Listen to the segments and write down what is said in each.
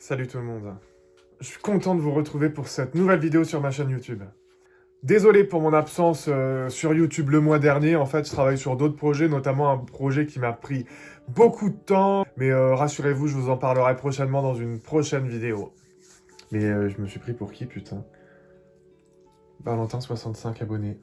Salut tout le monde. Je suis content de vous retrouver pour cette nouvelle vidéo sur ma chaîne YouTube. Désolé pour mon absence sur YouTube le mois dernier. En fait, je travaille sur d'autres projets, notamment un projet qui m'a pris beaucoup de temps. Mais rassurez-vous, je vous en parlerai prochainement dans une prochaine vidéo. Mais je me suis pris pour qui, putain? Valentin, 65 abonnés.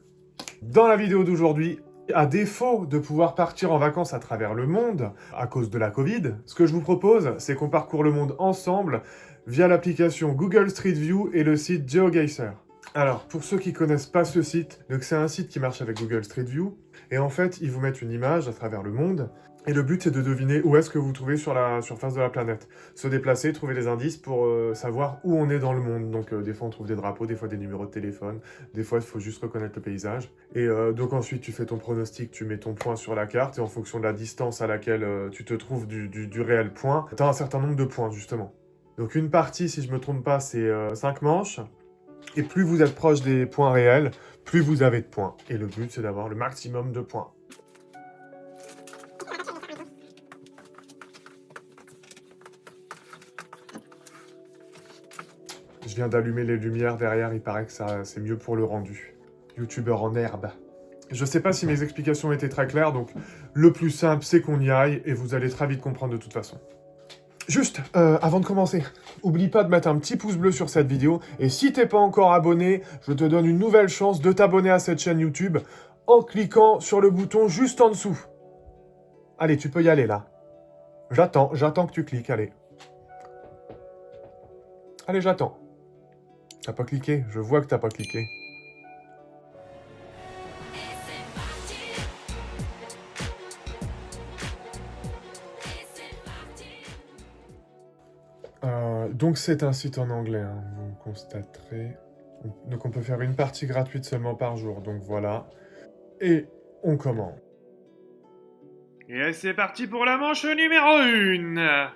Dans la vidéo d'aujourd'hui, à défaut de pouvoir partir en vacances à travers le monde, à cause de la Covid, ce que je vous propose, c'est qu'on parcourt le monde ensemble via l'application Google Street View et le site GeoGuessr. Alors, pour ceux qui connaissent pas ce site, donc c'est un site qui marche avec Google Street View, et en fait, ils vous mettent une image à travers le monde, et le but c'est de deviner où est-ce que vous vous trouvez sur la surface de la planète. Se déplacer, trouver des indices pour savoir où on est dans le monde. Donc des fois on trouve des drapeaux, des fois des numéros de téléphone, des fois il faut juste reconnaître le paysage. Et donc ensuite tu fais ton pronostic, tu mets ton point sur la carte, et en fonction de la distance à laquelle tu te trouves du réel point, tu as un certain nombre de points justement. Donc une partie, si je me trompe pas, c'est 5 manches. Et plus vous êtes proche des points réels, plus vous avez de points. Et le but, c'est d'avoir le maximum de points. Je viens d'allumer les lumières derrière, il paraît que ça c'est mieux pour le rendu. Youtubeur en herbe. Je sais pas si mes explications étaient très claires, donc le plus simple, c'est qu'on y aille, et vous allez très vite comprendre de toute façon. Juste, avant de commencer, oublie pas de mettre un petit pouce bleu sur cette vidéo, et si t'es pas encore abonné, je te donne une nouvelle chance de t'abonner à cette chaîne YouTube en cliquant sur le bouton juste en dessous. Allez, tu peux y aller là. J'attends que tu cliques, allez. Allez, j'attends. T'as pas cliqué, je vois que t'as pas cliqué. Donc c'est un site en anglais, hein, vous constaterez. Donc on peut faire une partie gratuite seulement par jour, donc voilà. Et on commence. Et c'est parti pour la manche numéro 1.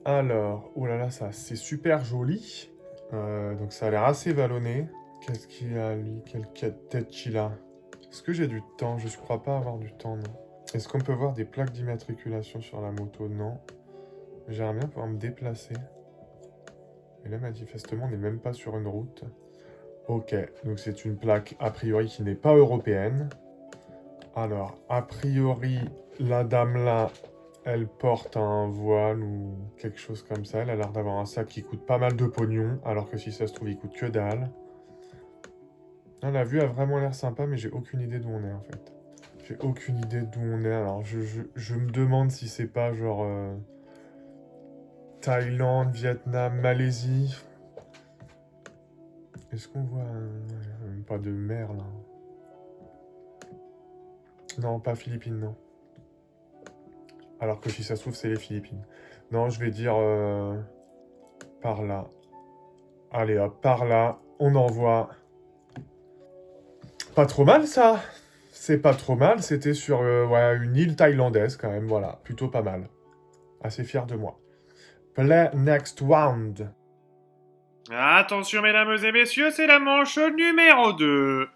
Alors, oh là là, ça c'est super joli. Donc ça a l'air assez vallonné. Qu'est-ce qu'il a lui? Quelle tête qu'il a? Est-ce que j'ai du temps? Je crois pas avoir du temps, non. Est-ce qu'on peut voir des plaques d'immatriculation sur la moto? Non. J'aimerais bien pouvoir me déplacer. Et là, manifestement, on n'est même pas sur une route. Ok, donc c'est une plaque, a priori, qui n'est pas européenne. Alors, a priori, la dame là, elle porte un voile ou quelque chose comme ça. Elle a l'air d'avoir un sac qui coûte pas mal de pognon, alors que si ça se trouve, il coûte que dalle. Non, la vue a vraiment l'air sympa, mais j'ai aucune idée d'où on est, en fait. J'ai aucune idée d'où on est. Alors, je me demande si c'est pas genre... Thaïlande, Vietnam, Malaisie. Est-ce qu'on voit même pas de mer, là? Non, pas Philippines, non. Alors que si ça se trouve, c'est les Philippines. Non, je vais dire... par là. Allez, hop, par là. On envoie... Pas trop mal, ça. C'est pas trop mal. C'était sur ouais, une île thaïlandaise, quand même. Voilà, plutôt pas mal. Assez fier de moi. Play next round. Attention mesdames et messieurs, c'est la manche numéro 2.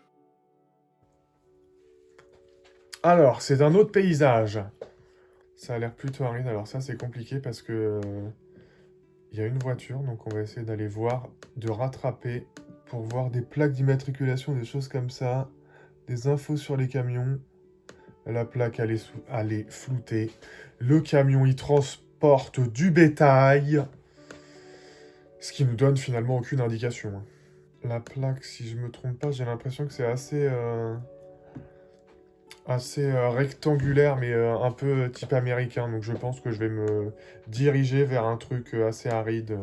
Alors, c'est un autre paysage. Ça a l'air plutôt aride. Alors ça, c'est compliqué parce que... il y a une voiture, donc on va essayer d'aller voir, de rattraper pour voir des plaques d'immatriculation, des choses comme ça. Des infos sur les camions. La plaque, elle est floutée. Le camion, il transporte du bétail. Ce qui nous donne finalement aucune indication, hein. La plaque, si je me trompe pas, j'ai l'impression que c'est assez rectangulaire, mais un peu type américain. Donc je pense que je vais me diriger vers un truc assez aride.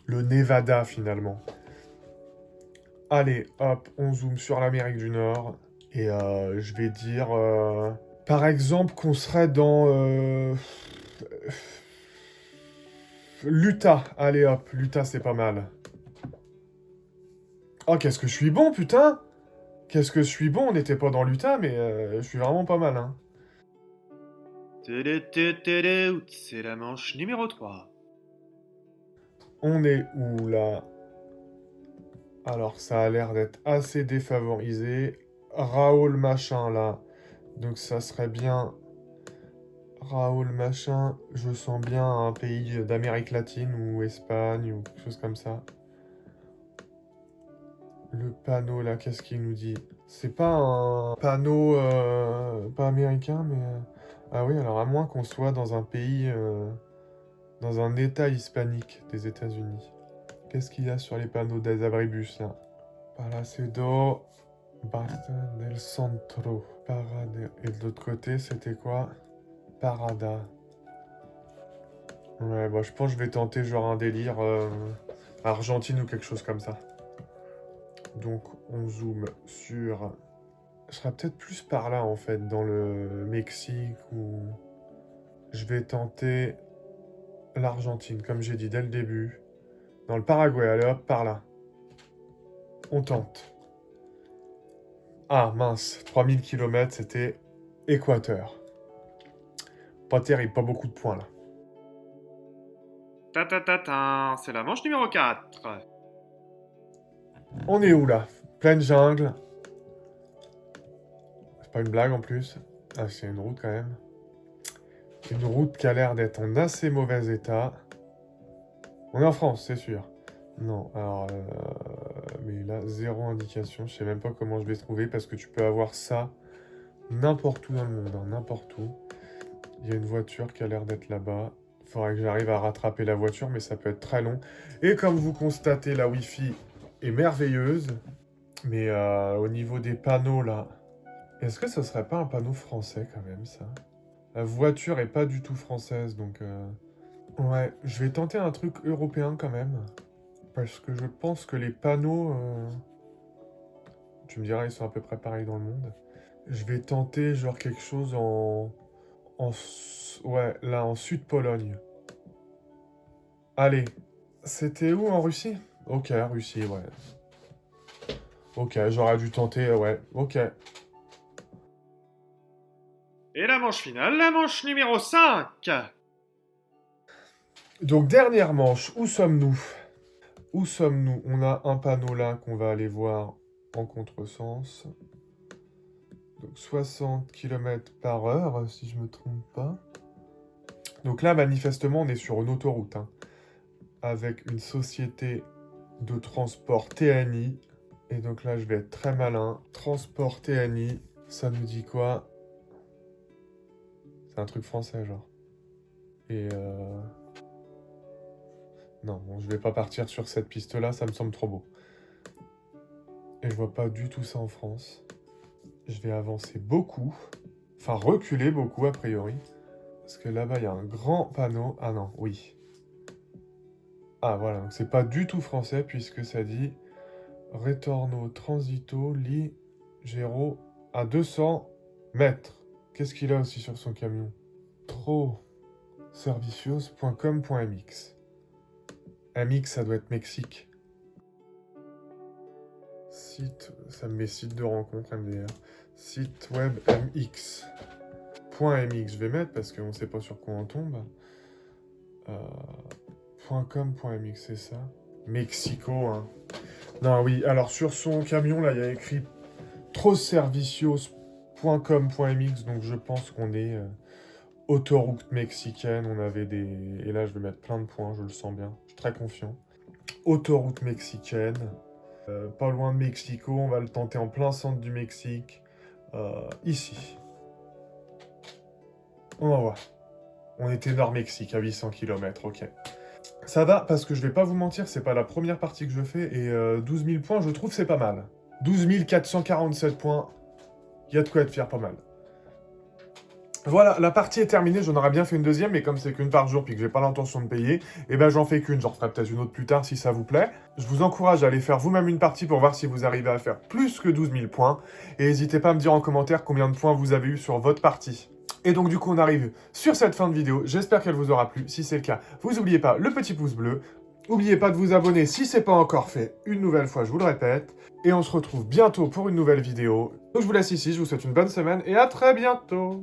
Le Nevada, finalement. Allez, hop, on zoome sur l'Amérique du Nord. Et je vais dire, par exemple, qu'on serait dans l'Utah. Allez, hop, l'Utah, c'est pas mal. Oh, qu'est-ce que je suis bon, putain! Qu'est-ce que je suis bon, on n'était pas dans l'Utah, mais je suis vraiment pas mal, hein. C'est la manche numéro 3. On est où, là? Alors, ça a l'air d'être assez défavorisé. Raoul machin, là. Donc, ça serait bien... Raoul machin, je sens bien un pays d'Amérique latine ou Espagne ou quelque chose comme ça. Le panneau là, qu'est-ce qu'il nous dit? C'est pas un panneau pas américain, mais... Ah oui, alors à moins qu'on soit dans un pays, dans un état hispanique des États-Unis. Qu'est-ce qu'il y a sur les panneaux des abribus là? Palacedo, Barta del Centro, Parade. Et de l'autre côté, c'était quoi? Parada. Ouais, bah je pense que je vais tenter genre un délire Argentine ou quelque chose comme ça. Donc on zoome sur... Je serai peut-être plus par là en fait, dans le Mexique ou... Je vais tenter l'Argentine, comme j'ai dit dès le début. Dans le Paraguay, allez hop, par là. On tente. Ah mince, 3000 km, c'était Équateur. Pas terrible, pas beaucoup de points là. Ta ta ta ta, c'est la manche numéro 4. On est où là? Pleine jungle. C'est pas une blague en plus. Ah, c'est une route quand même. Une route qui a l'air d'être en assez mauvais état. On est en France, c'est sûr. Non, alors... mais là, zéro indication. Je sais même pas comment je vais trouver parce que tu peux avoir ça n'importe où dans le monde, hein, n'importe où. Il y a une voiture qui a l'air d'être là-bas. Il faudrait que j'arrive à rattraper la voiture, mais ça peut être très long. Et comme vous constatez, la Wi-Fi est merveilleuse. Mais au niveau des panneaux, là... Est-ce que ce serait pas un panneau français, quand même, ça? La voiture est pas du tout française, donc... Ouais, je vais tenter un truc européen, quand même. Parce que je pense que les panneaux... Tu me diras, ils sont à peu près pareils dans le monde. Je vais tenter, genre, quelque chose ouais, là, en Sud-Pologne. Allez. C'était où, en Russie? Ok, Russie, ouais. Ok, j'aurais dû tenter, ouais, ok. Et la manche finale, la manche numéro 5. Donc, dernière manche, où sommes-nous? Où sommes-nous? On a un panneau là qu'on va aller voir en contresens. Donc, 60 km/h, si je me trompe pas. Donc là, manifestement, on est sur une autoroute, hein, avec une société de transport TNI. Et donc là, je vais être très malin. Transport TNI, ça nous dit quoi? C'est un truc français, genre. Et non, bon, je vais pas partir sur cette piste-là, ça me semble trop beau. Et je vois pas du tout ça en France. Je vais avancer beaucoup. Enfin, reculer beaucoup, a priori. Parce que là-bas, il y a un grand panneau. Ah non, oui. Ah, voilà, donc c'est pas du tout français, puisque ça dit... Retorno transito Ligero à 200 mètres. Qu'est-ce qu'il a aussi sur son camion? Servicios.com.mx. MX, ça doit être Mexique. Site, ça me met site de rencontre MDR. Site web MX. .mx, je vais mettre parce qu'on ne sait pas sur quoi on tombe. .com.mx, c'est ça. Mexico, hein. Non, oui, alors sur son camion, là, il y a écrit troservicios.com.mx, donc je pense qu'on est autoroute mexicaine, on avait des... Et là, je vais mettre plein de points, je le sens bien, je suis très confiant. Autoroute mexicaine, pas loin de Mexico, on va le tenter en plein centre du Mexique, ici. On va voir. On était Nord-Mexique, à 800 km, ok. Ça va, parce que je vais pas vous mentir, c'est pas la première partie que je fais, et 12 000 points, je trouve c'est pas mal. 12 447 points, il y a de quoi être fier, pas mal. Voilà, la partie est terminée, j'en aurais bien fait une deuxième, mais comme c'est qu'une par jour, puis que j'ai pas l'intention de payer, et ben j'en fais qu'une, j'en ferai peut-être une autre plus tard si ça vous plaît. Je vous encourage à aller faire vous-même une partie pour voir si vous arrivez à faire plus que 12 000 points, et n'hésitez pas à me dire en commentaire combien de points vous avez eu sur votre partie. Et donc du coup on arrive sur cette fin de vidéo, j'espère qu'elle vous aura plu, si c'est le cas, vous n'oubliez pas le petit pouce bleu, n'oubliez pas de vous abonner si c'est pas encore fait, une nouvelle fois je vous le répète, et on se retrouve bientôt pour une nouvelle vidéo. Donc je vous laisse ici, je vous souhaite une bonne semaine et à très bientôt.